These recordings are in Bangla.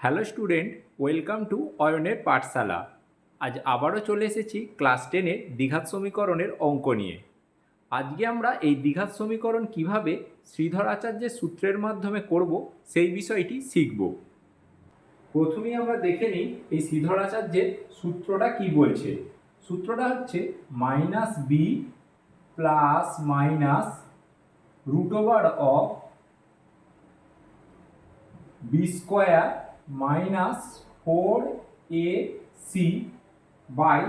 হ্যালো স্টুডেন্ট, ওয়েলকাম টু অয়নের পাঠশালা। আজ আবারও চলে এসেছি ক্লাস 10-এর দ্বিঘাত সমীকরণের অঙ্ক নিয়ে। আজকে আমরা এই দ্বিঘাত সমীকরণ কিভাবে শ্রীধর আচার্যের সূত্রের মাধ্যমে করব সেই বিষয়টি শিখব। প্রথমেই আমরা দেখে নিই এই শ্রীধর আচার্যের সূত্রটা কি বলছে। সূত্রটা হচ্ছে minus B plus minus root over of B square minus 4ac by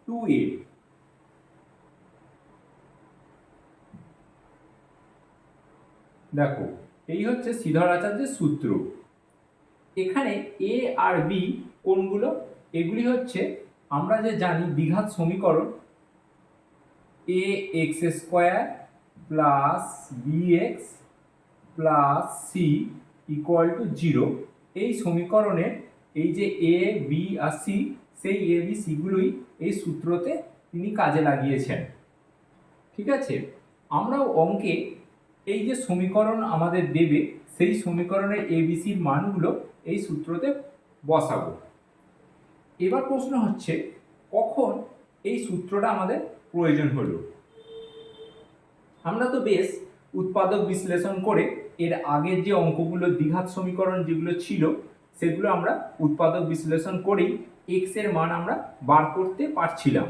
2a। দেখো, এই হচ্ছে শ্রীধর আচার্যের সূত্র। এখানে এ আর বি কোনগুলো? এগুলি হচ্ছে আমরা যে জানি দ্বিঘাত সমীকরণ a x square plus b x plus c equal to 0। এই সমীকরণের এই যে এ বি আর সি, সেই এ বি সিগুলোই এই সূত্রতে তিনি কাজে লাগিয়েছেন। ঠিক আছে, আমরাও অঙ্কে এই যে সমীকরণ আমাদের দেবে সেই সমীকরণের এবিসির মানগুলো এই সূত্রতে বসাবো। এবার প্রশ্ন হচ্ছে, কখন এই সূত্রটা আমাদের প্রয়োজন হলো? আমরা তো বেশ উৎপাদক বিশ্লেষণ করে এর আগের যে অঙ্কগুলো দ্বিঘাত সমীকরণ যেগুলো ছিল সেগুলো আমরা উৎপাদক বিশ্লেষণ করেই এক্স এর মান আমরা বার করতে পারছিলাম।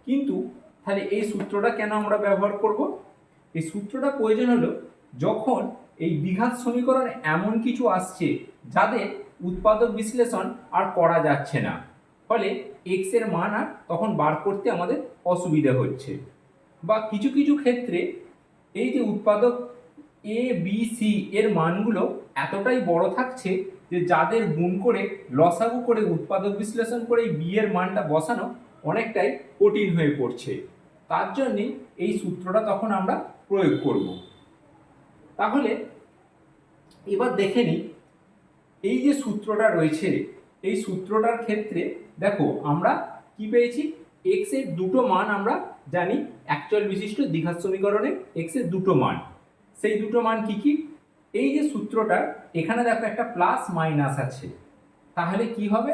কিন্তু তাহলে এই সূত্রটা কেন আমরা ব্যবহার করব? এই সূত্রটা প্রয়োজন হলো যখন এই দ্বিঘাত সমীকরণ এমন কিছু আসছে যাদের উৎপাদক বিশ্লেষণ আর করা যাচ্ছে না, ফলে এক্স এর মান আর তখন বার করতে আমাদের অসুবিধা হচ্ছে। বা কিছু কিছু ক্ষেত্রে এই যে উৎপাদক এ বি সি এর মানগুলো এতটাই বড় থাকছে যে যাদের গুণ করে লসাগু করে উৎপাদক বিশ্লেষণ করে এই বি এর মানটা বসানো অনেকটাই কঠিন হয়ে পড়ছে। তার জন্যই এই সূত্রটা তখন আমরা প্রয়োগ করব। তাহলে এবার দেখে নিই, এই যে সূত্রটা রয়েছে এই সূত্রটার ক্ষেত্রে দেখো আমরা কি পেয়েছি, এক্স এর দুটো মান আমরা জানি একচল বিশিষ্ট দ্বিঘাত সমীকরণে এক্স এর দুটো মান। সেই দুটো মান কি কি? এই যে সূত্রটার এখানে দেখো একটা প্লাস মাইনাস আছে, তাহলে কি হবে?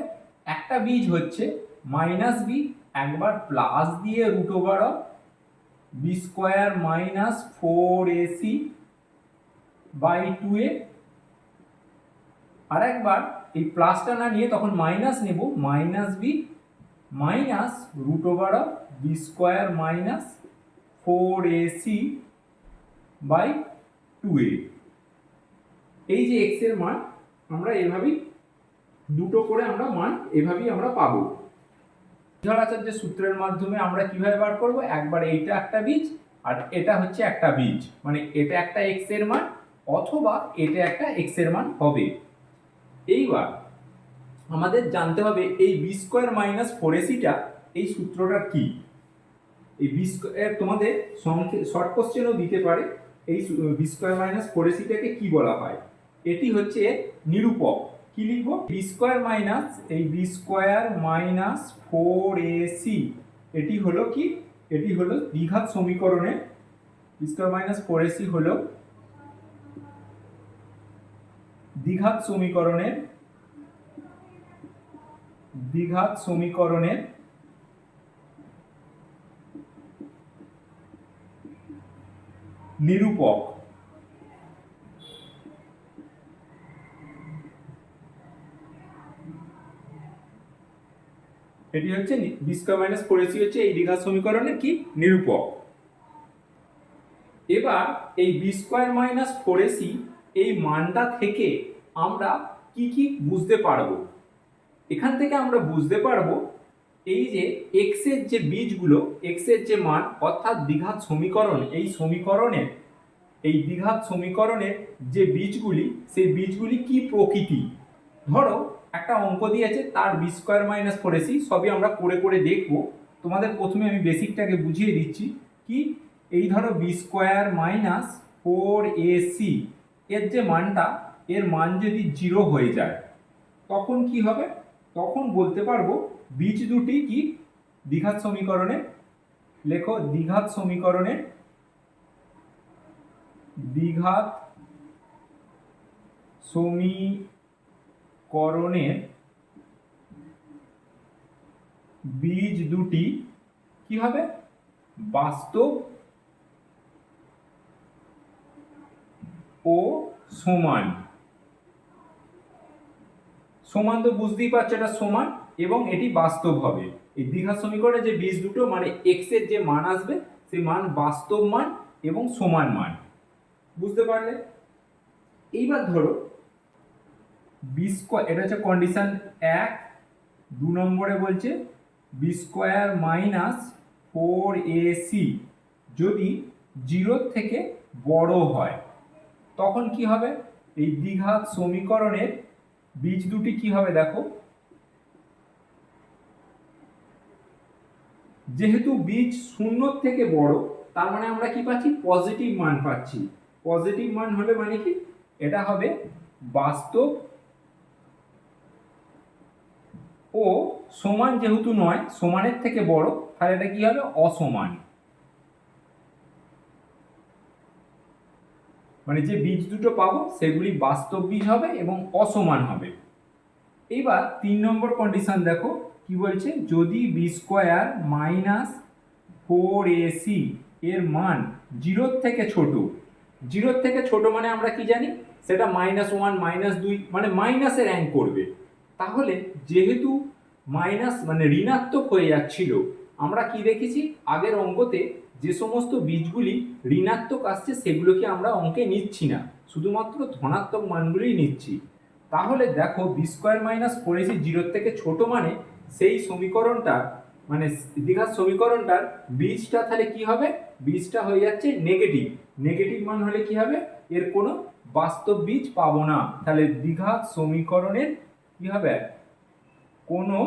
একটা বীজ হচ্ছে মাইনাস বি, একবার প্লাস দিয়ে root over of B square minus 4ac by 2a, আর একবার এই প্লাসটা না নিয়ে তখন মাইনাস নেব, minus B minus root over of B square minus 4ac by 2a। এই যে এক্স এর মান আমরা এভাবেই দুটো করে আমরা মান এভাবেই আমরা পাবো। শ্রীধর আচার্যের সূত্রের মাধ্যমে আমরা কিভাবে বার করব? একবার এইটা একটা বীজ আর এটা হচ্ছে একটা বীজ, মানে এটা একটা এক্স এর মান অথবা এটা একটা এক্স এর মান হবে। এইবার আমাদের জানতে হবে এই বি স্কোয়ার মাইনাস 4ac-টা এই সূত্রটা কি। এই বি স্কোয়ার তোমাদের শর্ট কোশ্চেনও দিতে পারে, এই বি স্কোয়ার মাইনাস 4ac-টাকে কি বলা হয়? এটি হচ্ছে নিরূপক। কি লিখবো? বি স্কোয়ার মাইনাস এই বি স্কোয়ার মাইনাস 4ac, এটি হলো কি? এটি হলো দ্বিঘাত সমীকরণে বি স্কোয়ার মাইনাস 4ac হলো দ্বিঘাত সমীকরণের নিরূপক। এটি হচ্ছে বি স্কয়ার মাইনাস 4ac হচ্ছে এই দ্বিঘাত সমীকরণের কি? নিরূপক। এবার এই বি স্কয়ার মাইনাস 4ac এই মানটা থেকে আমরা কি কি বুঝতে পারবো? এখান থেকে আমরা বুঝতে পারবো এই যে এক্স এর যে বীজগুলো, এক্স এর যে মান অর্থাৎ দ্বিঘাত সমীকরণ, এই দ্বিঘাত সমীকরণের যে বীজগুলি সেই বীজগুলি কি প্রকৃতি। ধরো একটা অঙ্ক দিয়েছে তার বি স্কোয়ার মাইনাস 4ac, সবই আমরা করে করে দেখবো। তোমাদের প্রথমে আমি বেসিকটাকে বুঝিয়ে দিচ্ছি। কি? এই ধরো বি স্কোয়ার মাইনাস 4ac এর যে মানটা, এর মান যদি 0 হয়ে যায় তখন কি হবে? তখন বলতে পারবো বীজ দুটি কি দ্বিঘাত সমীকরণে। লেখো দ্বিঘাত সমীকরণের করণের বীজ দুটি কি হবে, বাস্তব ও সমান। সমান তো বুঝতেই পারছো এটা সমান, এবং এটি বাস্তব হবে। এই দ্বিঘাত সমীকরণে যে বীজ দুটো মানে এক্স এর যে মান আসবে সেই মান বাস্তব মান এবং সমান মান, বুঝতে পারলে? এইবার ধরো বি স্কোয়ার, এটা হচ্ছে কন্ডিশন 1। 2 নম্বরে বলছে বি স্কোয়ার মাইনাস 4ac যদি 0 থেকে বড় হয়, তখন কি হবে? এই দ্বিঘাত সমীকরণের বীজ দুটি কি হবে দেখো, যেহেতু বীজ 0 থেকে বড় তার মানে আমরা কি পাচ্ছি, পজিটিভ মান পাচ্ছি। পজিটিভ মান হলে মানে কি, এটা হবে বাস্তব ও সমান, যেহেতু নয় সমানের থেকে বড় তাহলে এটা কি হবে, অসমান। মানে যে বীজ দুটো পাবো সেগুলি বাস্তব বীজ হবে এবং অসমান হবে। এবার 3 নম্বর কন্ডিশন দেখো কি বলছে, যদি বি স্কোয়ার মাইনাস 4ac এর মান 0 থেকে ছোট। 0 থেকে ছোট মানে আমরা কি জানি, সেটা -1 -2 মানে মাইনাসে র্যাঙ্ক করবে। তাহলে যেহেতু মাইনাস মানে ঋণাত্মক হয়ে যাচ্ছিল, আমরা কি দেখেছি আগের অঙ্কতে, যে সমস্ত বীজগুলি ঋণাত্মক আসছে সেগুলোকে আমরা অঙ্কে নিচ্ছি না, শুধুমাত্র ধনাত্মক মানগুলোই নিচ্ছি। তাহলে দেখো বি স্কোয়ার মাইনাস 4ac 0 থেকে ছোট মানে সেই সমীকরণটা মানে দ্বিঘাত সমীকরণটার বীজটা তাহলে কি হবে, বীজটা হয়ে যাচ্ছে নেগেটিভ। নেগেটিভ মান হলে কি হবে, এর কোনো বাস্তব বীজ পাবো না। তাহলে দ্বিঘাত সমীকরণের কি হবে, কোনো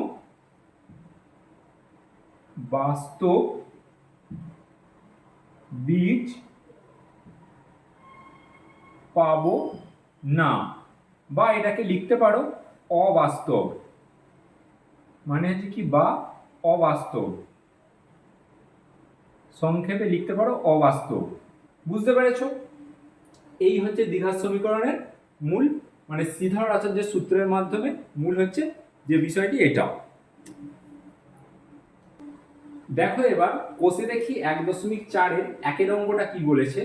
বাস্তব বীজ পাবো না, বা এটাকে লিখতে পারো অবাস্তব, মানে হচ্ছে কি, বা অবাস্তব, সংক্ষেপে লিখতে পারো অবাস্তব। বুঝতে পেরেছো? এই হচ্ছে দ্বিঘাত সমীকরণের মূল, মানে শ্রীধর আচার্যের সূত্রের মাধ্যমে মূল হচ্ছে যে বিষয়টি এটা। দেখো এবার কোষে দেখি 1.4 এর একের অঙ্কটা কি বলেছে।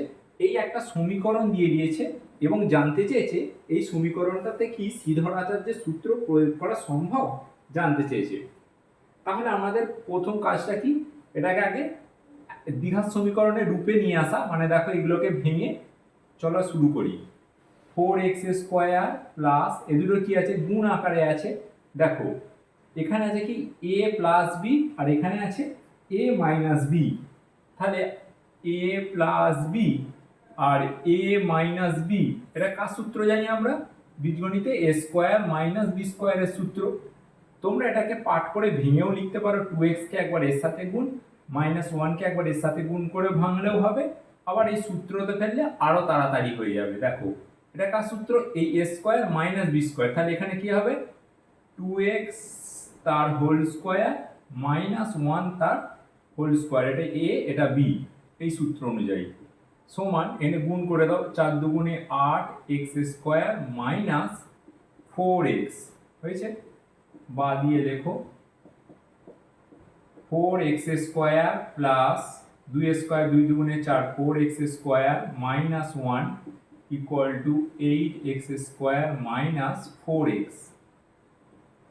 এই একটা সমীকরণ দিয়ে দিয়েছে এবং জানতে চেয়েছে এই সমীকরণটাতে কি শ্রীধর আচার্যের সূত্র প্রয়োগ করা সম্ভব, জানতে চেয়েছে। তাহলে আমাদের প্রথম কাজটা কি, এটাকে আগে দ্বিঘাত সমীকরণের রূপে নিয়ে আসা। মানে দেখো এগুলোকে ভেঙে চলো শুরু করি। 4x² প্লাস এ দুটো কি আছে, গুণ আকারে আছে। দেখো এখানে আছে কি a প্লাস বি আর এখানে আছে a মাইনাস বি। তাহলে a প্লাস বি আর a মাইনাস বি, এটা কার সূত্র জানি আমরা, বীজগণিতে a স্কোয়ার মাইনাস বি স্কোয়ারের সূত্র। তোমরা এটাকে পাঠ করে ভেঙেও লিখতে পারো, 2x কে একবার এর সাথে গুণ, -1 কে একবার এর সাথে গুণ করে ভাঙলেও হবে। আবার এই সূত্রতে ফেললে আরো তাড়াতাড়ি হয়ে যাবে। দেখো এটা কার সূত্র, এই a square minus B square. তাহলে এখানে কি হবে, 2x তার হোল স্কোয়ার -1 তার হোল স্কোয়ার, এটা a এটা b, এই সূত্র অনুযায়ী সমান, এনে গুণ করে দাও, 4 দুগুণে 8x² মাইনাস 4x হয়েছে। বা দিয়ে লেখো 4x² প্লাস 2 স্কোয়ার 2 দুগুণে 4 4x² minus 1 equal to 8x² minus 4x।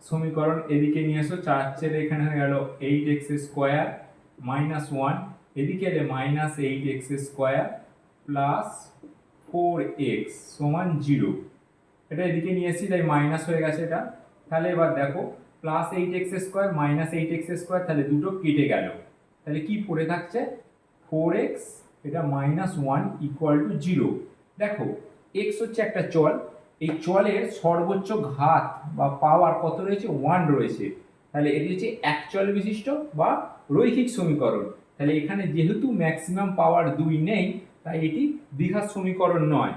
সমীকরণ এদিকে নিয়ে এসো, 4 ছেড়ে এখানে হয়ে গেল 8x² মাইনাস 1, এদিকে এলে মাইনাস 8x² প্লাস 4x সমান 0। এটা এদিকে নিয়ে এসেছি তাই মাইনাস হয়ে গেছে এটা। তাহলে এবার দেখো প্লাস 8x² মাইনাস 8x², তাহলে দুটো কেটে গেল। তাহলে কি পড়ে থাকছে, 4x এটা -1 ইকুয়াল টু 0। দেখো x হচ্ছে একটা চল, এই চলের সর্বোচ্চ ঘাত বা পাওয়ার কত রয়েছে, 1 রয়েছে। তাহলে এটি হচ্ছে এক চল বিশিষ্ট বা রৈখিক সমীকরণ। তাহলে এখানে যেহেতু ম্যাক্সিমাম পাওয়ার 2 নেই তাই এটি দ্বিঘাত সমীকরণ নয়।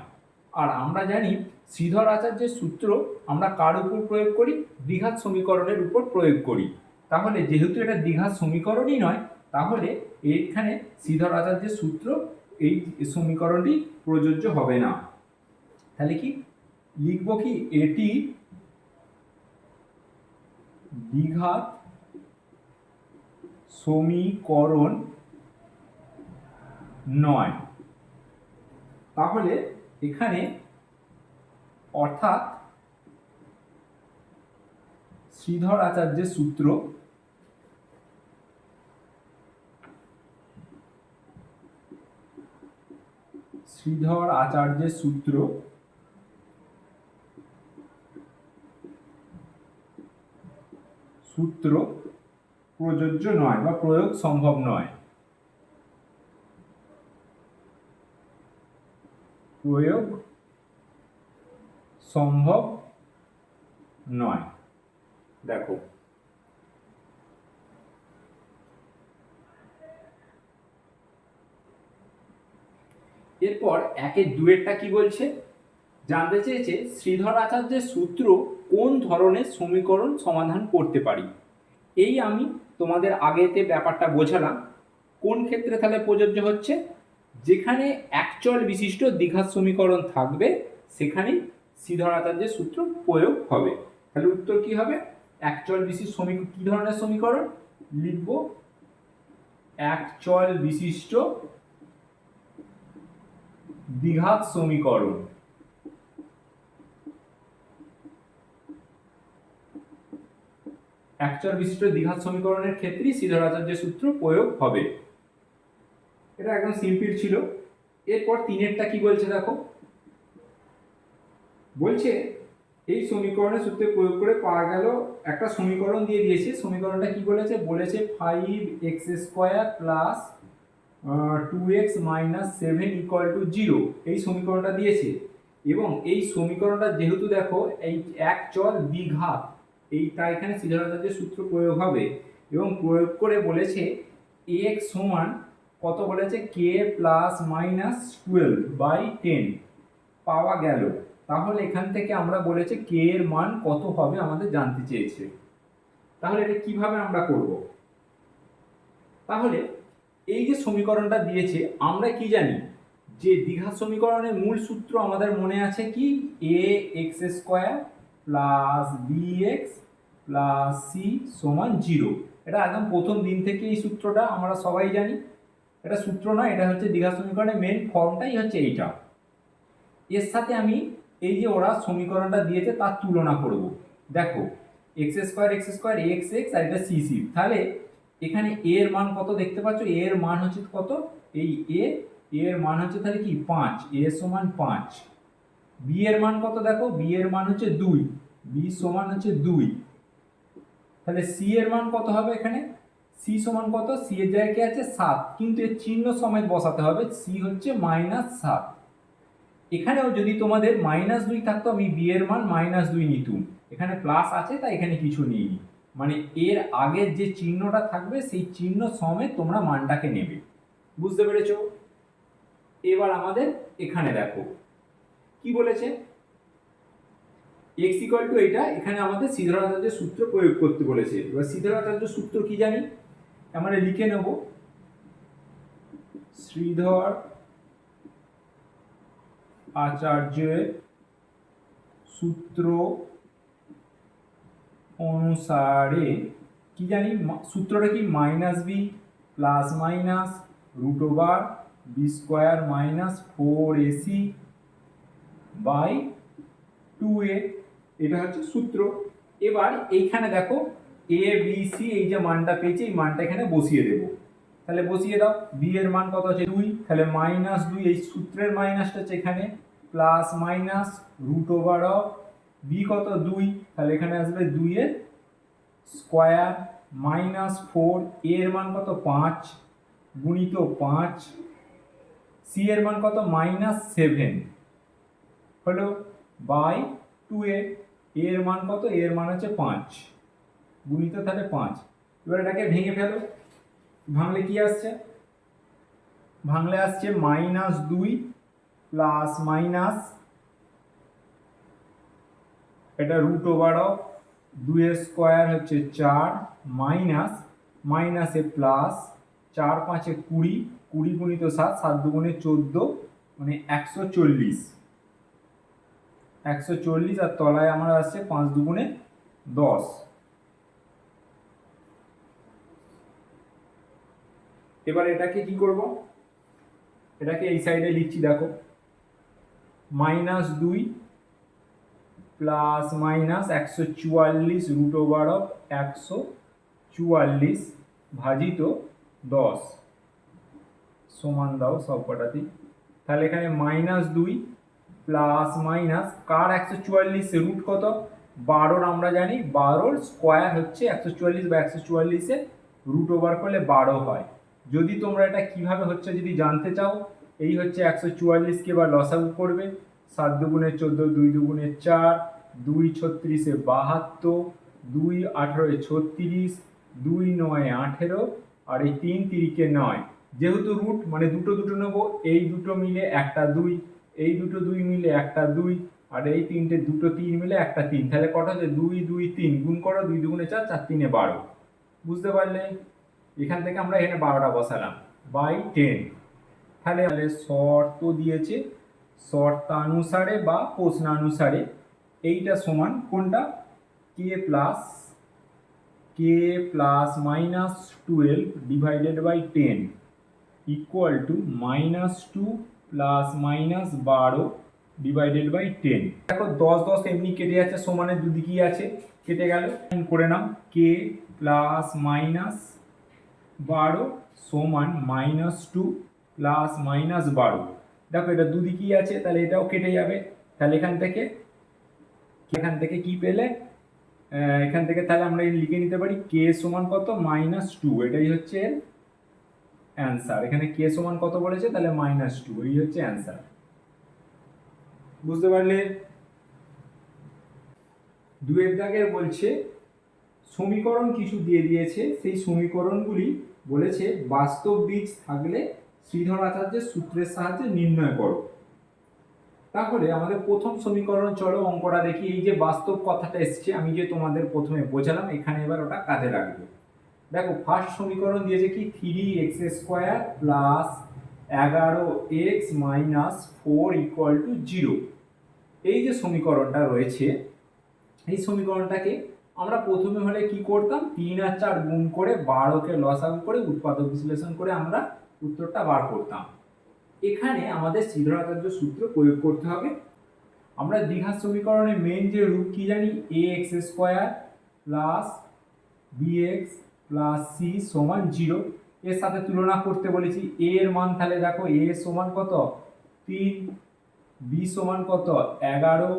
আর আমরা জানি শ্রীধর আচার্যের সূত্র আমরা কার উপর প্রয়োগ করি, দ্বিঘাত সমীকরণের উপর প্রয়োগ করি। তাহলে যেহেতু এটা দ্বিঘাত সমীকরণই নয়, তাহলে এখানে শ্রীধর আচার্যের সূত্র এই সমীকরণটি প্রযোজ্য হবে না। তাহলে কি লিখবো, কি এটি দ্বিঘাত সমীকরণ নয়। তাহলে এখানে অর্থাৎ শ্রীধর আচার্যের সূত্র সূত্র প্রযোজ্য নয় বা প্রয়োগ সম্ভব নয়। প্রয়োগ সম্ভব নয়। দেখো এরপর একের দুয়েরটা কি বলছে, জানতে চেয়েছে শ্রীধর আচার্যের সূত্র কোন ধরনের সমীকরণ সমাধান করতে পারি। এই আমি তোমাদের আগেতে ব্যাপারটা বোঝালাম। কোন ক্ষেত্রে তাহলে প্রযোজ্য হচ্ছে, যেখানে একচল বিশিষ্ট দ্বিঘাত সমীকরণ থাকবে সেখানেই শ্রীধর আচার্যের সূত্র প্রয়োগ হবে। তাহলে উত্তর কি হবে, একচল বিশিষ্ট কি ধরনের সমীকরণ লিখব, একচল বিশিষ্ট দ্বিঘাত সমীকরণ। একচল বিশিষ্ট দ্বিঘাত সমীকরণের ক্ষেত্রেই শ্রীধর আচার্যের সূত্র প্রয়োগ হবে। এটা একদম সিম্পল ছিল। এরপর তিনেরটা কি বলছে দেখো, বলছে এই সমীকরণের সূত্রে প্রয়োগ করে পাওয়া গেল একটা সমীকরণ দিয়ে দিয়েছে। সমীকরণটা কি বলেছে, 5x² plus 2x minus 7 equal to 0 এই সমীকরণটা দিয়েছে। এবং এই সমীকরণটা যেহেতু দেখো এই এক চল দ্বিঘাত, এইটা এখানে শ্রীধর আচার্যের সূত্র প্রয়োগ হবে। এবং প্রয়োগ করে বলেছে x সমান কত বলেছে, k প্লাস মাইনাস 12/10 পাওয়া গেল। তাহলে এখান থেকে আমরা বলেছে k এর মান কত হবে আমাদের জানতে চেয়েছে। তাহলে এটা কিভাবে আমরা করব, তাহলে এই যে সমীকরণটা দিয়েছে আমরা কি জানি যে দ্বিঘাত সমীকরণের মূল সূত্র আমাদের মনে আছে কি, ax² plus bx plus c সমান 0। এটা একদম প্রথম দিন থেকে এই সূত্রটা আমরা সবাই জানি। এটা সূত্র না, এটা হচ্ছে দ্বিঘাত সমীকরণের মেন ফর্মটাই হচ্ছে এইটা। এর সাথে আমি এই যে ওরা সমীকরণটা দিয়েছে তার তুলনা করব। দেখো x² x আর এটা c। তাহলে এখানে a এর মান কত দেখতে পাচ্ছ, a এর মান হচ্ছে কত, এই a এর মান হচ্ছে তাহলে কি 5, a সমান 5। b এর মান কত দেখো, b এর মান হচ্ছে 2, b সমান হচ্ছে 2। তাহলে c এর মান কত হবে, এখানে c সমান কত, c এর জায়গায় আছে 7, কিন্তু এর চিহ্ন সমেত বসাতে হবে, c হচ্ছে -7। এখানেও যদি তোমাদের -2 থাকতো আমি b এর মান -2 নিতুম, এখানে প্লাস আছে তাই এখানে কিছু নিইনি। মানে এর আগের যে চিহ্নটা থাকবে সেই চিহ্ন সমেত তোমরা মানটাকে নেবে। বুঝতে পেরেছো? এবার আমাদের এখানে দেখো কি বলেছে, x ইকুয়াল টু এটা, এখানে আমাদের শ্রীধর আচার্যের সূত্র প্রয়োগ করতে বলেছে। এবার শ্রীধর আচার্যের সূত্র কি জানি, আমরা লিখে নেব, শ্রীধর আচার্যের সূত্র অনুসারে কি জানি, সূত্রটা কি, -b plus minus √b² minus 4ac by 2a, এটা হচ্ছে সূত্র। এবার এইখানে দেখো a b c এই যে মানটা পেয়েছি এই মানটা এখানে বসিয়ে দেব। তাহলে বসিয়ে দাও, b এর মান কত আছে 2, তাহলে -2 এই সূত্রের মাইনাসটা হচ্ছে এখানে প্লাস মাইনাস √b কত 2, তাহলে এখানে আসবে 2 এর স্কয়ার মাইনাস 4, a এর মান কত 5 গুণিত 5, c এর মান কত -7 হলো বাই 2a, এর মান কত, এর মান হচ্ছে 5 গুণিত তাহলে 5। এবার এটাকে ভেঙে ফেলো, ভাঙলে কি আসছে, ভাঙলে আসছে -2 প্লাস মাইনাস এটা √2² হচ্ছে 4 মাইনাস মাইনাসে প্লাস 4 5 20, 20 গুণিত 7, 7 দুগুণে 14 মানে 140, আর তলায় আমার আসছে 5 দুগুণে 10। এবার এটাকে কি করব, এটাকে এই সাইডে লিখছি দেখো, -2 plus minus 144 root over of 144 ভাজিত 10 সমান দাও সব কটাতেই। তাহলে এখানে -2 প্লাস মাইনাস কার 144 রুট কত, 12 আমরা জানি 12 স্কোয়ার হচ্ছে 144 বা 144 রুট ওভার করলে 12 হয়। যদি তোমরা এটা কিভাবে হচ্ছে যদি জানতে চাও, এই হচ্ছে 144কে এবার লসাগু করবে, 7 দুগুণে 14, 2 দুগুণে 4, 2 36 72, 2 18 36, 2 9 18 আর এই 3 তিরিকে 9। যেহেতু রুট মানে দুটো দুটো নেবো, এই দুটো মিলে একটা 2, এই দুটো 2 মিলে একটা 2 আর এই তিনটে দুটো 3 মিলে একটা 3। তাহলে কটা হচ্ছে 2 2 3 গুণ করো, 2 দুগুণে 4, 4 3 12। বুঝতে পারলে? এখান থেকে আমরা এখানে 12টা বসালাম বাই 10। তাহলে শর্ত দিয়েছে, শর্তানুসারে বা প্রশ্নানুসারে এইটা সমান কোনটা, k plus -12 divided by 10 equal to -2 plus -12 divided by 10। দেখো 10 10 এমনি কেটে যাচ্ছে, সমানের দুদিকেই আছে, কেটে গেল। করে নাও কে প্লাস -12 সমান -2 প্লাস -12। দেখো এটা দুদিকেই আছে, তাহলে এটাও কেটে যাবে। তাহলে এখান থেকে কি পেলে, এখান থেকে তাহলে আমরা লিখে নিতে পারি কে সমান কত, -2। এটাই হচ্ছে অ্যান্সার। এখানে কে সমান কত বলেছে, তাহলে -2, এই হচ্ছে অ্যান্সার। বুঝতে পারলে? দুয়ের দাগের বলছে সমীকরণ কিছু দিয়ে দিয়েছে, সেই সমীকরণগুলি বলেছে বাস্তব বীজ থাকলে শ্রীধর আচার্যের সূত্রের সাহায্যে নির্ণয় করো। তাহলে আমাদের প্রথম সমীকরণ, চলো অঙ্কটা দেখি। এই যে বাস্তব কথাটা এসছে, আমি যে তোমাদের প্রথমে বোঝালাম, এখানে এবার ওটা কাজে লাগবে। দেখো ফার্স্ট সমীকরণ দিয়েছে কি 3x² plus 11x minus 4 equal to 0। এই যে সমীকরণটা রয়েছে, এই সমীকরণটাকে আমরা প্রথমে হলে কি করতাম, 3 আর 4 গুণ করে 12কে লসাগু করে উৎপাদক বিশ্লেষণ করে আমরা উত্তরটা বার করতাম। এখানে আমাদের শ্রীধর আচার্য সূত্র প্রয়োগ করতে হবে। আমরা দ্বিঘাত সমীকরণের মেইন যে রূপ কি জানি, ax² plus bx plus c সমান 0। এর সাথে তুলনা করতে বলেছি। a এর মান তাহলে দেখো a সমান কত 3, b সমান কত 11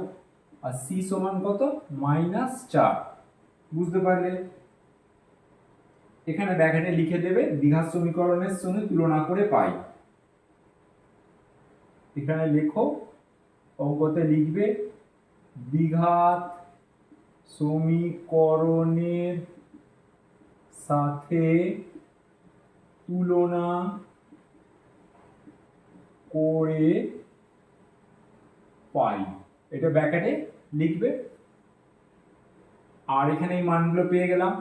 আর c সমান কত -4। বুঝতে পারলে? এখানে ব্র্যাকেটে লিখে দেবে দ্বিঘাত সমীকরণের সঙ্গে তুলনা করে পাই। এখানে লেখো, অঙ্কতে লিখবে দ্বিঘাত সমীকরণের সাথে তুলনা করে পাই, এটা ব্র্যাকেটে লিখবে। আর এখানে এই মানগুলো পেয়ে গেলাম।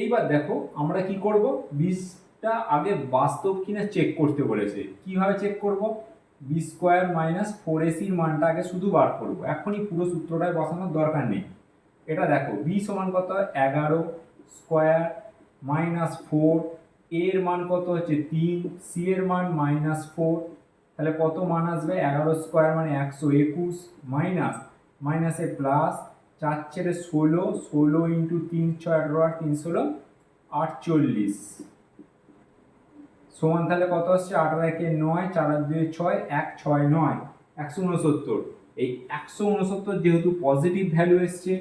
এইবার দেখো আমরা কি করব, বীজটা আগে বাস্তব কিনা চেক করতে বলেছে। কিভাবে চেক করব, b² মাইনাস 4ac মানটা আগে শুধু বার করব, এখনই পুরো সূত্রটায় বসানোর দরকার নেই। এটা দেখো b সমান কত 11 স্কোয়ার মাইনাস 4, এর মান কত হচ্ছে 3, c এর মান -4, তাহলে কত মান আসবে, 11 স্কোয়ার মানে 121 মাইনাস মাইনাসে প্লাস 4 ছেড়ে 16, 16 ইন্টু 3 6 18 আর 3 16 48 সমান তাহলে কত আসছে 8 আর 1 9, 4 আর 2 6, 1 6 9 169। এই 169 যেহেতু পজিটিভ ভ্যালু এসছে,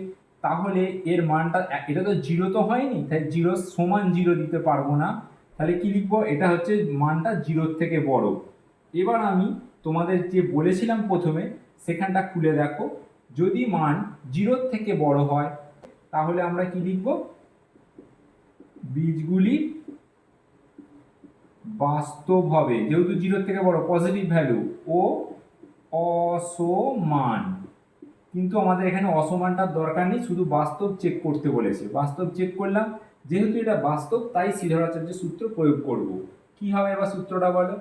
তাহলে এর মানটা, এটা তো 0 তো হয়নি, তাই 0 সমান 0 দিতে পারবো না। তাহলে কি লিখবো, এটা হচ্ছে মানটা 0 থেকে বড়। এবার আমি তোমাদের যে বলেছিলাম প্রথমে, সেখানটা খুলে দেখো, যদি মান 0 থেকে বড় হয় তাহলে আমরা কি লিখব, বীজগুলি বাস্তব হবে, যেহেতু 0 থেকে বড় পজিটিভ ভ্যালু, ও অসমান। কিন্তু আমাদের এখানে অসমানটার দরকার নেই, শুধু বাস্তব চেক করতে বলেছে। বাস্তব চেক করলাম, যেহেতু এটা বাস্তব তাই শ্রীধর আচার্যের সূত্র প্রয়োগ করব। কি হবে এবার সূত্রটা বলো,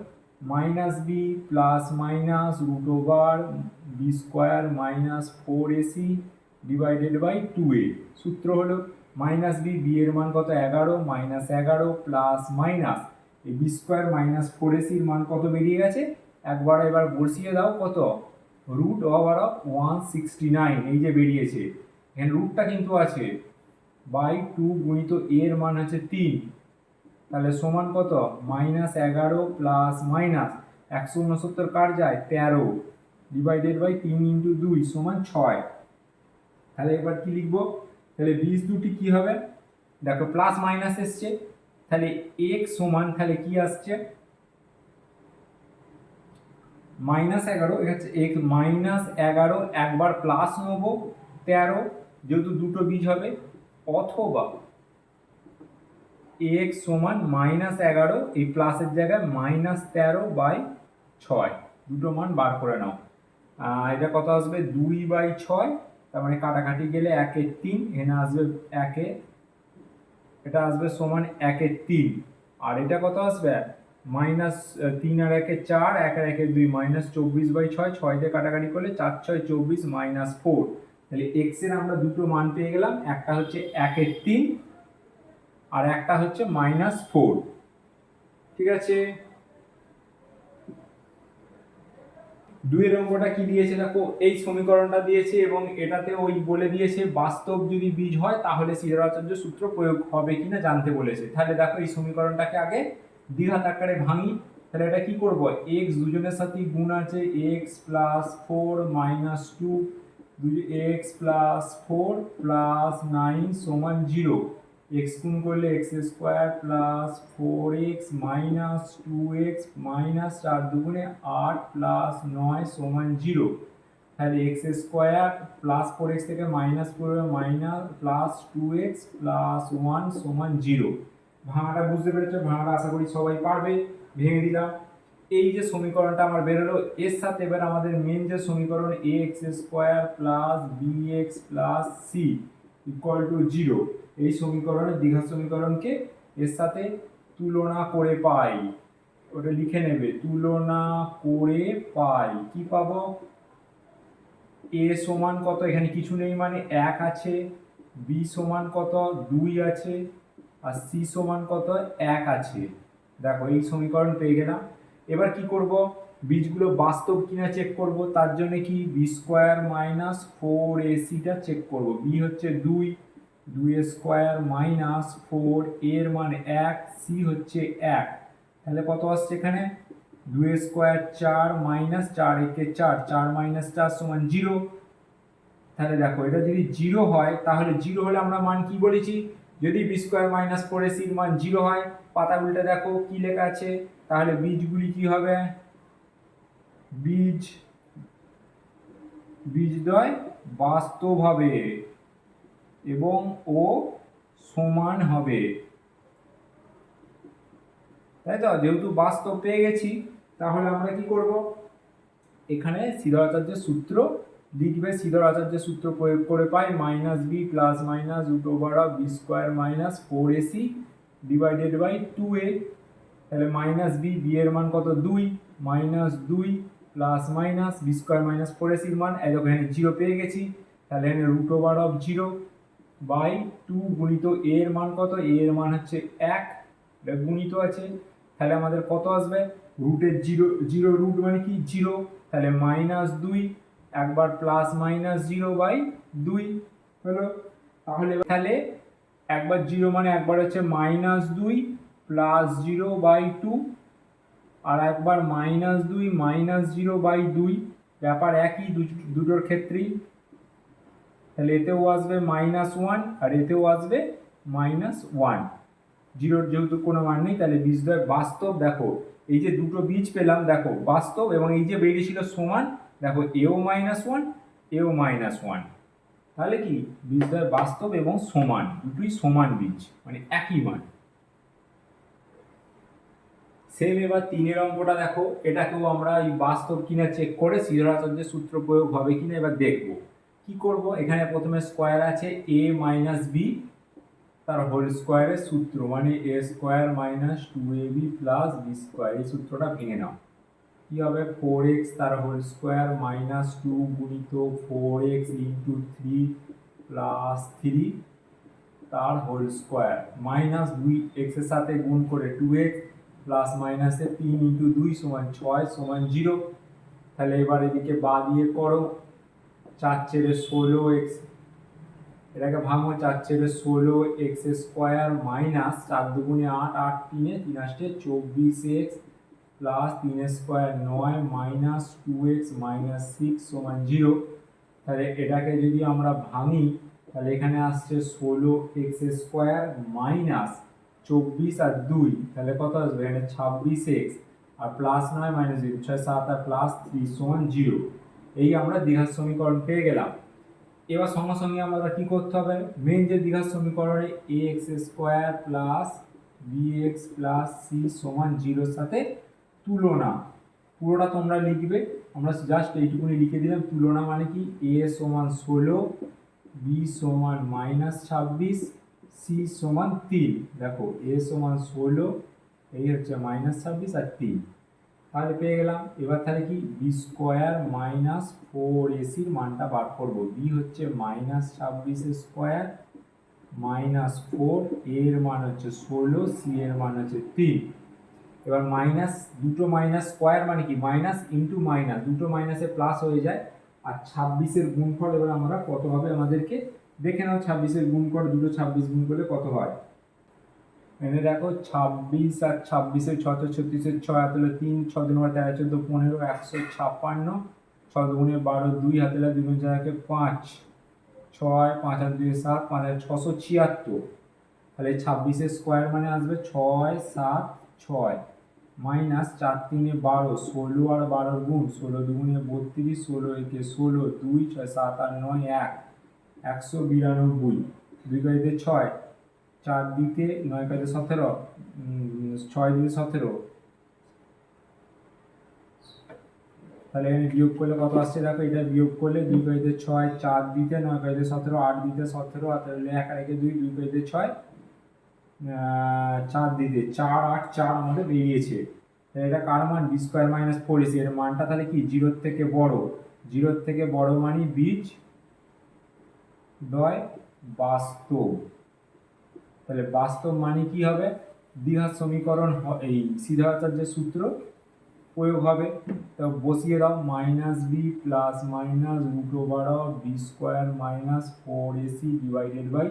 -b plus minus root over b² minus 4ac divided by 2a। সূত্র হলো -b, b এর মান কত 11 -11 প্লাস মাইনাস এই বি স্কোয়ার মাইনাস ফোর এসির মান কত বেরিয়ে গেছে, একবার এবার বসিয়ে দাও কত, রুট ওভার অফ 169, এই যে বেরিয়েছে, এখানে রুটটা কিন্তু আছে, বাই 2 গুণিত এর মান হচ্ছে 3, তাহলে সমান কত, -11 প্লাস মাইনাস 169 কার যায় 13 ডিভাইডেড বাই 3 ইন্টু 2 সমান 6। তাহলে এবার কি লিখবো, তাহলে বীজ দুটি কি হবে, দেখো প্লাস মাইনাস এসছে, তাহলে x সমান তাহলে কি আসছে -11, হচ্ছে x -11, একবার প্লাস নেবো 13 যেহেতু দুটো বীজ হবে, অথবা x সমান -11, এই প্লাসের জায়গায় -13/6, দুটো মান বার করে নাও। এটা কত আসবে 2/6, তার মানে কাটাকাটি গেলে 1/3, এখানে আসবে 1, এটা আসবে সমান 1/3, আর এটা কত আসবে -3 আর 1 4, 1 আর 1 2, -24/6, 6 দিয়ে কাটাকাটি করলে 4 6 24 -4, তাহলে x এর আমরা দুটো মান পেয়ে গেলাম, একটা হচ্ছে 1/3 আর একটা হচ্ছে -4। ঠিক আছে, দুইয়ের অঙ্কটা কি দিয়েছে দেখো, এই সমীকরণটা দিয়েছে এবং এটাতে ওই বলে দিয়েছে বাস্তব যদি বীজ হয় তাহলে শ্রীধরাচার্য সূত্র প্রয়োগ হবে কিনা জানতে বলেছে। তাহলে দেখো এই সমীকরণটাকে আগে দ্বিঘাত আকারে ভাঙি, তাহলে এটা কি করব, x দুজনের সাথে গুণ আছে, x plus 4 minus 2, x plus 4 plus 9 সমান 0, x গুণ করলে x square plus 4x minus 2x minus 4 দুগুণে 8 প্লাস 9 সমান 0, তাহলে x স্কোয়ার প্লাস 4x থেকে মাইনাস করবে মাইনাস প্লাস 2x প্লাস 1 সমান 0। ভাঙাটা বুঝতে পেরেছো, ভাঙাটা আশা করি সবাই পারবে, ভেঙে দিলাম। এই যে সমীকরণটা আমার বেরোলো, এর সাথে এবার আমাদের মেন যে সমীকরণ ax square plus bx plus c equal to 0, এই সমীকরণের দ্বিঘাত সমীকরণকে এর সাথে তুলনা করে পাই, ওটা লিখে নেবে, তুলনা করে পাই কি পাবো, a সমান কত, এখানে কিছু নেই মানে 1 আছে, b সমান কত 2 আছে, আর c সমান কত 1 আছে। দেখো এই সমীকরণ পেয়ে গেলাম। এবার কি করব, বীজগুলো বাস্তব কিনা চেক করব, তার জন্য কি বি স্কোয়ার মাইনাস 4ac-টা চেক করব, বি হচ্ছে 2, 2 স্কোয়ার মাইনাস 4, এর মান 1, সি হচ্ছে 1, তাহলে কত আসছে এখানে 2 স্কোয়ার 4 মাইনাস 4 একে 4, 4 মাইনাস 4 সমান 0। তাহলে দেখো এটা যদি 0 হয়, তাহলে 0 হলে আমরা মান কি বলেছি, যদি বি স্কোয়ার মাইনাস 4ac এর মান 0 হয়, পাতা উল্টে দেখো কি লেখা আছে, তাহলে বীজগুলি কি হবে, বীজদ্বয় বাস্তব হবে এবং ও সমান হবে, তাই তো, যেহেতু বাস্তব পেয়ে গেছি তাহলে আমরা কি করব, এখানে শ্রীধরাচার্যের সূত্র লিখবে, শ্রীধরাচার্যের সূত্র প্রয়োগ করে পাই -b plus minus root over of B square minus 4ac divided by 2a, তাহলে -b, b এর মান কত 2, -2 plus minus B square minus 4ac এর মান এখানে 0 পেয়ে গেছি, তাহলে এখানে রুট ওভার অফ 0 বাই 2 গুণিত a এর মান কত, a এর মান হচ্ছে 1, এটা গুণিত আছে, তাহলে আমাদের কত আসবে, রুটের 0, 0 রুট মানে কি 0, তাহলে -2, একবার প্লাস -0/2 হলো, তাহলে একবার 0 মানে একবার হচ্ছে -2 প্লাস 0/2, আর একবার -2 -0/2, ব্যাপার একই দুটোর ক্ষেত্রেই, তাহলে এতেও আসবে -1 আর এতেও আসবে -1, 0-র যেহেতু কোনো মান নেই, তাহলে বীজদ্বয় বাস্তব। দেখো এই যে দুটো বীজ পেলাম, দেখো বাস্তব, এবং এই যে বেরিয়েছিল সমান, দেখো এও -1 এও -1, তাহলে কি বীজদ্বয় বাস্তব এবং সমান, দুটোই সমান বীজ মানে একই মান। সেম এবার 3-এর অঙ্কটা দেখো, এটাকেও আমরা এই বাস্তব কিনা চেক করে শ্রীধরাচার্যের সূত্র প্রয়োগ হবে কিনা এবার দেখব। কি করব, এখানে প্রথমে স্কোয়ার আছে a মাইনাস বি, তার হোল স্কোয়ারের সূত্র মানে a square minus 2ab plus B square, এই সূত্রটা ভেঙে নাও, কি হবে 4x তার হোল স্কোয়ার মাইনাস 2 গুণিত 4x ইন্টু 3 প্লাস 3 তার হোল স্কোয়ার মাইনাস 2x এর সাথে গুণ করে 2x প্লাস মাইনাসে 3 ইন্টু 2 সমান 6 সমান 0। তাহলে এবার এদিকে বা দিয়ে করো, 4 ছেড়ে 16x, এটাকে ভাঙো, 4 ছেড়ে 16x স্কোয়ার মাইনাস 4 দুগুণে 8, 8 তিনে 3 আসছে 24x plus 3 square 9 minus 2x minus 6 সমান 0। তাহলে এটাকে যদি আমরা ভাঙি তাহলে এখানে আসছে 16x স্কোয়ার মাইনাস 24 আর 2, তাহলে কত আসবে এখানে 26x আর প্লাস 9 মাইনাস 2, 6 7 আর প্লাস 3 সমান 0। এই আমরা দ্বিঘাত সমীকরণ পেয়ে গেলাম। এবার সঙ্গে সঙ্গে আমরা কি করতে হবে, মেন যে দ্বিঘাত সমীকরণে ax square plus bx plus c সমান 0 সাথে তুলনা, পুরোটা তোমরা লিখবে, আমরা জাস্ট এইটুকুনি লিখে দিলাম। তুলনা মানে কি, a সমান 16, b সমান মাইনাস 26, c সমান 3। দেখো a সমান 16, এই হচ্ছে মাইনাস 26 আর 3, তাহলে পেয়ে গেলাম। এবার তাহলে কি বি স্কোয়ার মাইনাস 4ac মানটা বার করবো। বি হচ্ছে মাইনাস 26 স্কোয়ার মাইনাস 4, এর মান হচ্ছে 16, সি এর মান হচ্ছে 3। এবার মাইনাস, দুটো মাইনাস স্কোয়ার মানে কি মাইনাস ইন্টু মাইনাস, দুটো মাইনাসে প্লাস হয়ে যায়। আর 26-এর গুণফল এবার আমরা কত হবে আমাদেরকে দেখে নাও। 26-এর গুণফল, দুটো 26 গুণ করলে কত হয়, এনে দেখো 26 আর 26 6 36 6 হাতে 3 6 2 13 14 15 156, 6 দুগুণে 12 2 হাতে 2 গুণ 4 5 6 5 আর 2 7 5 আর 676। তাহলে 26 স্কোয়ার মানে আসবে 6 7 6 মাইনাস 4 3 12, 16 আর 12 গুণ, 16 দুগুণে 32, 16 একে 16 2 6 7 আর 9 1 192, 2 কাইতে 6, 4 দিকে 9 কাইতে 17, 6 দিকে 17, তাহলে এখানে বিয়োগ করলে কত আসছে দেখো, এটা বিয়োগ করলে 2 কাইতে 6, 4 দিতে 9 কাইতে 17, 8 দিতে 17, আর তাহলে 1 আর 1 2, 2 কাইতে 6, 4 দিতে 4 8 4 আমাদের বেরিয়েছে। তাহলে এটা কার মান, বি স্কোয়ার মাইনাস 4ac, এর মানটা তাহলে কি 0 থেকে বড়, 0 থেকে বড় মানে বীজ দয় বাস্তব। তাহলে বাস্তব মানে কি হবে, দ্বিঘাত সমীকরণ এই সিদ্ধার্থের সূত্র প্রয়োগ হবে। তো বসিয়ে দাও, minus B plus minus root over of B square minus 4ac divided by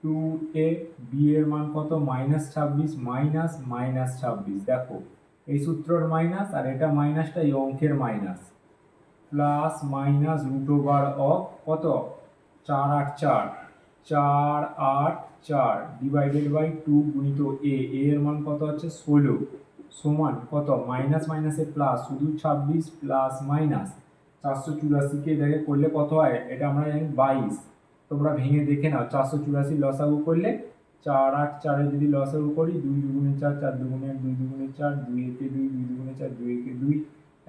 2a। B এর মান কত, মাইনাস 26 মাইনাস মাইনাস 26, দেখো এই সূত্রর মাইনাস আর এটা মাইনাসটা এই অঙ্কের minus, plus minus root over of কত 4 8 4 4 8 4 ডিভাইডেড বাই 2 গুণিত এ, এর মান কত হচ্ছে 16 সমান কত, মাইনাস মাইনাসে প্লাস, শুধু 26 প্লাস মাইনাস 484 কে দেখে করলে কত হয়, এটা আমরা জানি 22। তোমরা ভেঙে দেখে নাও, 484 লসাগু করলে 4 8 4 এর যদি লসাগু করি 2 দুগুণে 4 4 দুগুণে 2 দুগুণে 4 2 একে 2 2 দুগুণে 4 2 একে 2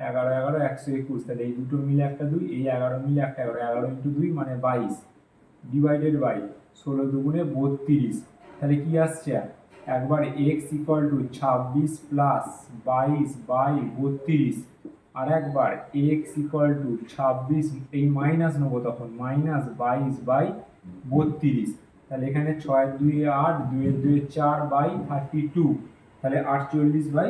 11 11 121। তাহলে এই দুটো মিলে একটা 2, এই 11 মিলে একটা 11, 11 ইন্টু 2 মানে 22 ডিভাইডেড বাই 16 দুগুণে 32। তাহলে কি আসছে, একবার x equal to 26 plus 22 by 32, আর একবার x ইকুয়াল টু 26, এই মাইনাস নেবো তখন মাইনাস 22 বাই 32। তাহলে এখানে 6 2 8 2 2 4 বাই 32, তাহলে 48 বাই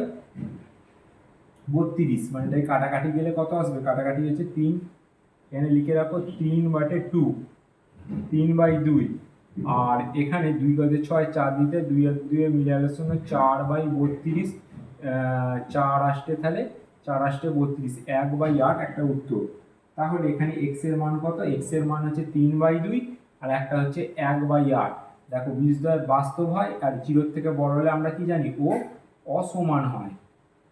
32, মানে তাই কাটাকাটি গেলে কত আসবে, কাটাকাটি হচ্ছে 3, এখানে লিখে রাখো 3/2, 3/2, আর এখানে 2 গজে 6 4 দিতে 2 আর 2 মিলে গেলে সঙ্গে 4/32, 4 আসতে তাহলে 4 আসতে 32, 1/8 একটা উত্তর। তাহলে এখানে x এর মান কত, x এর মান হচ্ছে 3/2 আর একটা হচ্ছে 1/8। দেখো বীজদ্বয় বাস্তব হয় আর 0 থেকে বড় হলে আমরা কি জানি, ও অসমান হয়,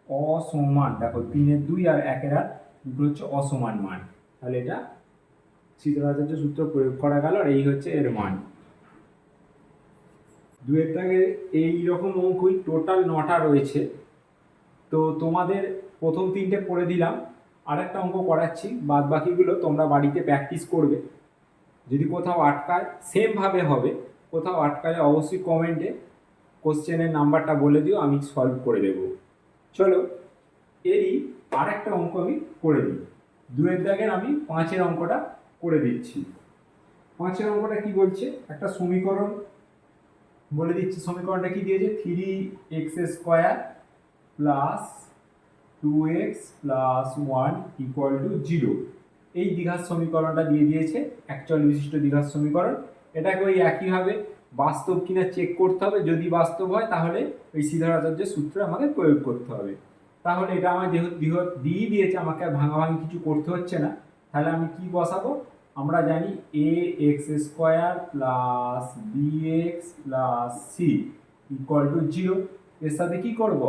অসমান। দেখো 3 এর 2 আর 1 এর 8 দুটো হচ্ছে অসমান মান, তাহলে এটা সিদ্ধার্থ সূত্র প্রয়োগ করা গেল, আর এই হচ্ছে এর মান। দুয়ের দাগে এইরকম অঙ্কই টোটাল 9টা রয়েছে। তো তোমাদের প্রথম 3টে পড়ে দিলাম, আর একটা অঙ্ক করাচ্ছি, বাদ বাকিগুলো তোমরা বাড়িতে প্র্যাকটিস করবে। যদি কোথাও আটকায় সেমভাবে হবে, কোথাও আটকালে অবশ্যই কমেন্টে কোশ্চেনের নাম্বারটা বলে দিও, আমি সলভ করে দেব। চলো এরই আর একটা অঙ্ক আমি করে দিই। দুয়ের দাগের আমি 5-এর অঙ্কটা করে দিচ্ছি। 5-এর অঙ্কটা কি বলছে, একটা সমীকরণ বলে দিচ্ছি। সমীকরণটা কি দিয়েছে, 3x square plus 2x plus 1 equal to 0। এই দ্বিঘাত সমীকরণটা দিয়ে দিয়েছে অ্যাকচুয়াল বিশিষ্ট দ্বিঘাত সমীকরণ। এটাকে ওই একইভাবে বাস্তব কিনা চেক করতে হবে, যদি বাস্তব হয় তাহলে ওই শ্রীধরাচার্যের সূত্র আমাকে প্রয়োগ করতে হবে। তাহলে এটা আমার যেহেতু দিয়ে দিয়েছে, আমাকে আর ভাঙাভাঙি কিছু করতে হচ্ছে না। তাহলে আমি কি বসাবো? আমরা জানি a x square plus b x plus c equal to 0। এর সাথে কি করব?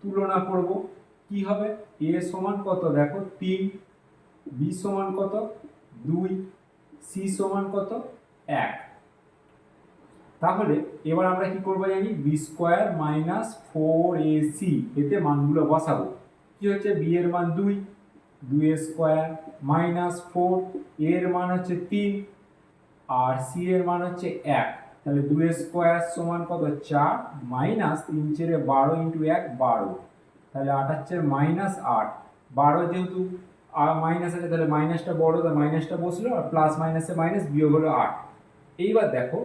তুলনা করব। কি হবে? এ সমান কত? দেখো 3, বি সমান কত? 2, সি সমান কত? 1। তাহলে এবার আমরা কি করবো জানি? বি স্কোয়ার মাইনাস 4ac এতে মানগুলো বসাবো। কি হচ্ছে? বি এর মান 2, 2 স্কোয়ার মাইনাস 4, এর মান হচ্ছে 3 আর সি এর মান হচ্ছে 1। তাহলে 2 স্কোয়ার সমান কত? 4 মাইনাস 3 4 12 ইন্টু 1 12। তাহলে 8 হচ্ছে মাইনাস 8। 12 যেহেতু মাইনাস আছে তাহলে মাইনাসটা বড়, তাহলে মাইনাসটা বসলো, আর প্লাস মাইনাসে মাইনাস, বিয়োগ হলো 8। এইবার দেখো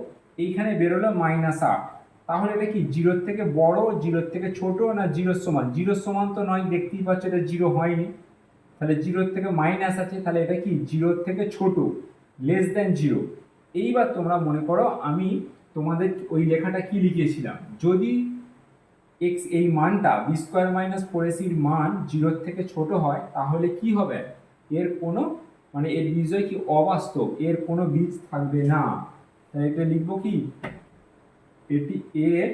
এইখানে বেরোলো মাইনাস 8। তাহলে এটা কি 0 থেকে বড়, 0 থেকে ছোট, না 0 সমান? 0 সমান তো নয়, দেখতেই পাচ্ছ এটা 0 হয়নি। তাহলে 0 থেকে মাইনাস আছে, তাহলে এটা কি 0 থেকে ছোট, লেস দ্যান 0। এইবার তোমরা মনে করো আমি তোমাদের ওই লেখাটা কি লিখেছিলাম, যদি এক্স এই মানটা বি স্কোয়ার মাইনাস 4ac-র মান 0 থেকে ছোট হয় তাহলে কি হবে? এর কোনো মানে এর বীজয় কি অবাস্তব, এর কোনো বীজ থাকবে না। তাই এটা লিখবো কি? এটি এর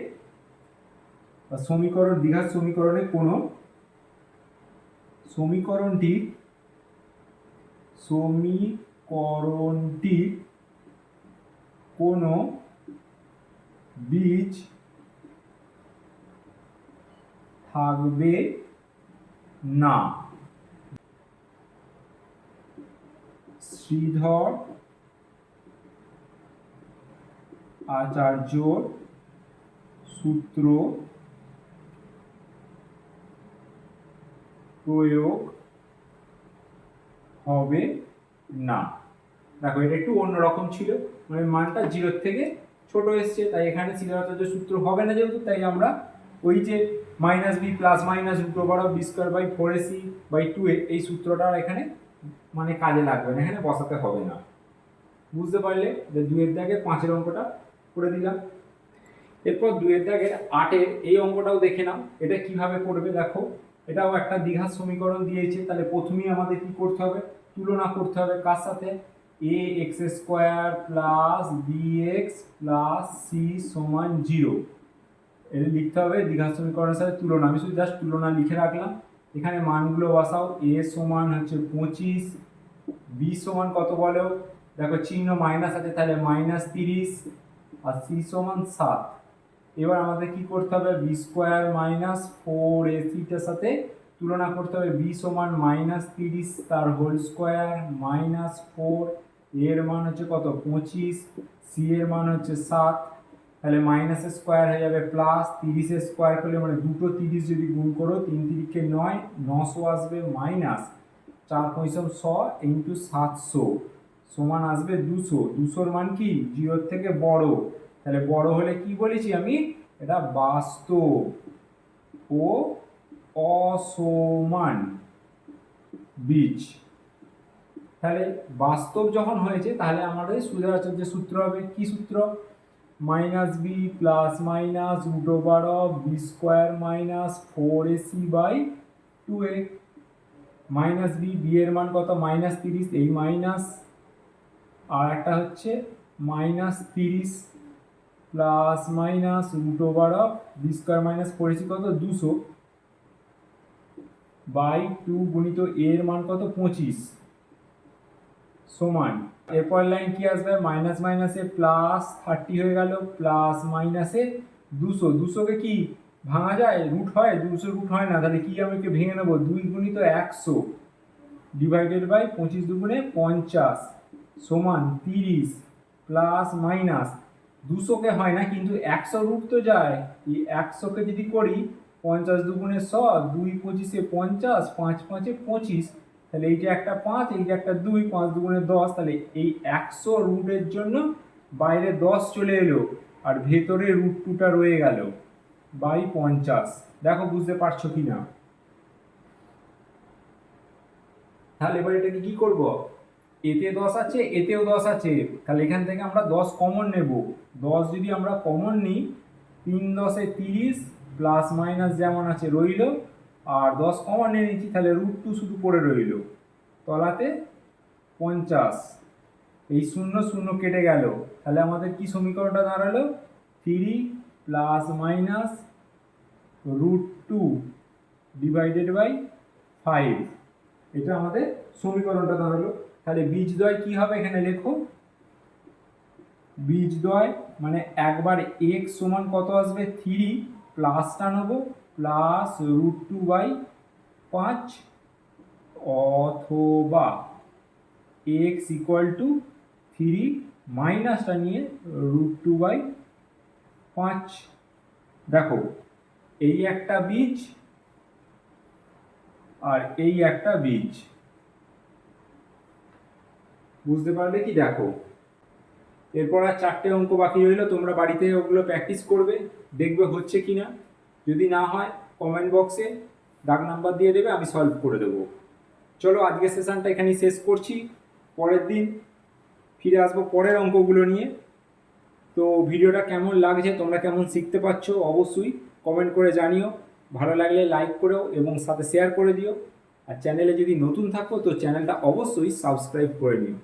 সমীকরণ, দ্বিঘাত সমীকরণে কোনো সমীকরণটির কোনো বীজ থাকবে না। শ্রীধর আচার্যর সূত্র প্রয়োগ হবে না। দেখো এটা একটু অন্যরকম ছিল, মানে মানটা 0 থেকে ছোট এসছে, তাই এখানে শ্রীধরাচার্যের সূত্র হবে না যেহেতু, তাই আমরা ওই যে minus B plus minus root over of B square by 4ac by 2a এই সূত্রটা এখানে মানে কাজে লাগবে না, এখানে বসাতে হবে না। বুঝতে পারলে? 2 এর দাগের 5-এর অঙ্কটা করে দিলাম। এরপর 2 এর দাগের 8-এর এই অঙ্কটাও দেখে নাও, এটা কিভাবে করবে। দেখো এটাও একটা দ্বিঘাত সমীকরণ দিয়েছে, তাহলে প্রথমেই আমাদের কি করতে হবে? তুলনা করতে হবে কার সাথে? A x square plus b x plus c সমান 0। এটা লিখতে হবে দ্বিঘাত সমীকরণের সাথে তুলনা। আমি শুধু জাস্ট তুলনা লিখে রাখলাম। এখানে মানগুলো বসাও। এ সমান হচ্ছে 25, বি সমান কত বলো? দেখো চিহ্ন মাইনাস আছে, তাহলে মাইনাস 30, আর সি সমান 7। এবার আমাদের কি করতে হবে? বি স্কোয়ার মাইনাস 4ac-টার সাথে তুলনা করতে হবে। বি সমান মাইনাস 30 তার হোল স্কোয়ার মাইনাস 4, এর মান হচ্ছে কত? 25, সি এর মান হচ্ছে 7। তাহলে মাইনাসের স্কোয়ার হয়ে যাবে প্লাস, 30-এর স্কোয়ার করলে মানে দুটো 30 যদি গুণ করো 3 3-কে 9, 900 আসবে, মাইনাস 4 5 100 ইন্টু 700 সমান আসবে 200। 200-র মান কি? 0 থেকে বড়। তাহলে বড় হলে কি বলেছি আমি? এটা বাস্তব ও অসমান বীজ। তাহলে বাস্তব যখন হয়েছে তাহলে আমাদের শ্রীধরাচার্যের সূত্র হবে কি সূত্র? Minus B plus minus root over of B square minus 4ac by 2a। Minus B, B এর মান কত? মাইনাস 30, এই মাইনাস, আর একটা হচ্ছে minus 30 plus minus root over of B square minus 4ac কত? 200 বাই 2 গুণিত এর মান কত? 25 সমান। এরপর লাইন কি আসবে? মাইনাস মাইনাসে প্লাস 30 হয়ে গেল, প্লাস মাইনাসে 200। 200-কে কি ভাঙা যায়? রুট হয়? 200 রুট হয় না, তাহলে কি আমি ভেঙে নেবো? 2 গুণিত 100 ডিভাইডেড বাই 25 দুগুণে 50 সমান 30 প্লাস মাইনাস 200-কে হয় না কিন্তু 100 রুট তো যায়। এই 100-কে যদি করি 50 দুগুণে 100, 2 25-এ 50, 5 5-এ 25, তাহলে এইটা একটা 5, এইটা একটা 2, 5 দুগুণে 10। তাহলে এই 100 রুটের জন্য বাইরে 10 চলে এলো আর ভেতরে রুট 2টা রয়ে গেল। বাই 50। দেখো বুঝতে পারছো কি না? তাহলে এবার এটাকে কি করব, এতে 10 আছে এতেও 10 আছে, তাহলে এখান থেকে আমরা 10 কমন নেব। 10 যদি আমরা কমন নিই, 3 10 30 প্লাস মাইনাস যেমন আছে রইল, আর 10 কমন নিয়ে নিচ্ছি, তাহলে √2 শুধু পড়ে রইল তলাতে 50। এই 0 0 কেটে গেল, তাহলে আমাদের কি সমীকরণটা দাঁড়ালো, 3 প্লাস মাইনাস √2 ডিভাইডেড বাই 5। এটা আমাদের সমীকরণটা দাঁড়ালো। তাহলে বীজদ্বয় কি হবে এখানে লেখো, বীজদ্বয় মানে একবার x সমান কত আসবে, 3 প্লাসটা নেব প্লাস √2 বাই 5, অথবা x ইকুয়াল টু 3 মাইনাসটা নিয়ে √2 বাই 5। দেখো এই একটা বীজ আর এই একটা বীজ, বুঝতে পারলে কি? দেখো এরপর আর 4টে অঙ্ক বাকি রইল, তোমরা বাড়িতে ওগুলো প্র্যাকটিস করবে, দেখবে হচ্ছে কি না। যদি না হয় কমেন্ট বক্সে দাগ নাম্বার দিয়ে দেবে, আমি সলভ করে দেবো। চলো আজকের সেশনটা এখানেই শেষ করছি, পরের দিন ফিরে আসবো পরের অঙ্কগুলো নিয়ে। তো ভিডিওটা কেমন লাগছে, তোমরা কেমন শিখতে পারছো অবশ্যই কমেন্ট করে জানিও। ভালো লাগলে লাইক করো এবং সাথে শেয়ার করে দিও। আর চ্যানেলে যদি নতুন থাকো তো চ্যানেলটা অবশ্যই সাবস্ক্রাইব করে নিও।